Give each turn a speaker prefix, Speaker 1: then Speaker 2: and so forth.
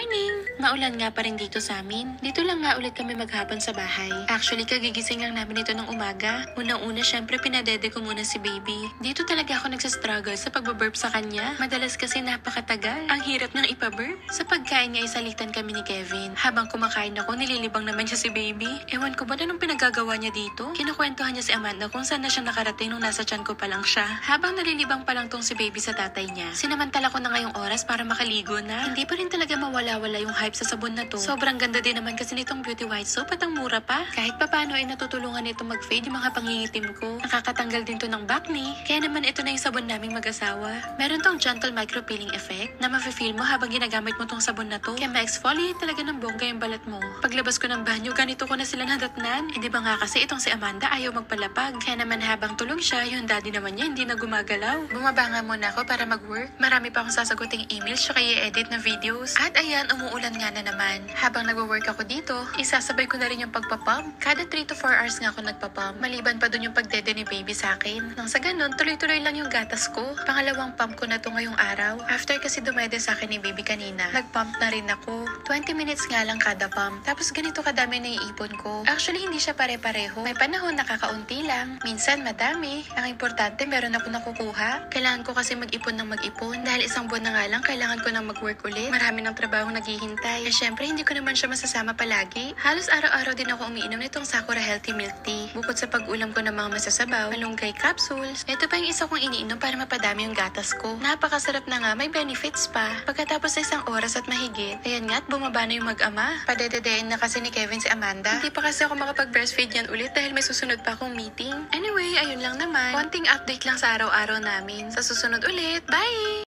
Speaker 1: morning! Maulan nga pa rin dito sa amin. Dito lang nga ulit kami maghapon sa bahay. Actually, kagigising lang namin ito ng umaga. Unang-una, syempre pinadede ko muna si baby. Dito talaga ako nagsastruggle sa pagbaburp sa kanya. Madalas kasi napakatagal. Ang hirap niyang ipaburp. Sa pagkain niya, isalitan kami ni Kevin. Habang kumakain ako, nililibang naman siya si baby. Ewan ko ba na nung pinagagawa niya dito? Kinukwentuhan niya si Amanda kung saan na siya nakarating nung nasa tiyan ko pa lang siya. Habang nalilibang pa lang tong si baby sa tatay niya, sinamantala ko na ngayong oras para makaligo na. Hindi pa rin talaga mawala-wala yung hype sa sabon na to. Sobrang ganda din naman kasi nitong beauty white soap at ang mura pa. Kahit papano ay natutulungan nito mag-fade yung mga pangingitim ko. Nakakatanggal din to ng acne. Kaya naman ito na yung sabon naming mag-asawa. Meron tong gentle micro-peeling effect na mafe-feel mo habang ginagamit mo tong sabon na to. Kaya ma-exfoliate talaga ng bongga yung balat mo. Paglabas ko ng banyo, ganito ko na sila nadatnan. Eh di ba nga kasi itong si Amanda ayaw magpalapag. Kaya naman habang tulog siya, yung daddy naman niya hindi na gumagalaw. Bumaba nga muna ako para mag-work. Marami pa akong sasaguting emails tsaka i-edit na videos. At ayan, umuulan nga na naman. Habang nagwo-work ako dito, isasabay ko na rin yung pagpapump. Kada 3 to 4 hours nga ako nagpapump. Maliban pa dun yung pagdede ni baby sa akin. Nang sa ganun, tuloy-tuloy lang yung gatas ko. Pangalawang pump ko na to ngayong araw. After kasi dumede sa akin ni baby kanina, nagpump na rin ako. 20 minutes nga lang kada pump. Tapos ganito kadami na iipon ko. Actually, hindi siya pare-pareho. May panahon nakakaunti lang. Minsan madami. Ang importante, meron ako nakukuha. Kailangan ko kasi mag-ipon ng mag-ipon. Dahil isang buwan na nga lang, kailangan ko nang mag-work ulit. Marami ng trabaho naghihintay. Eh syempre, hindi ko naman siya masasama palagi. Halos araw-araw din ako umiinom nitong Sakura Healthy Milk Tea. Bukod sa pag-ulam ko ng mga masasabaw, malunggay capsules, ito pa yung isa kong iniinom para mapadami yung gatas ko. Napakasarap na nga, may benefits pa. Pagkatapos sa isang oras at mahigit, ayan nga at bumaba na yung mag-ama. Padededein na kasi ni Kevin si Amanda. Hindi pa kasi ako makapag-breastfeed yan ulit dahil may susunod pa akong meeting. Anyway, ayun lang naman. Konting update lang sa araw-araw namin. Sa susunod ulit. Bye!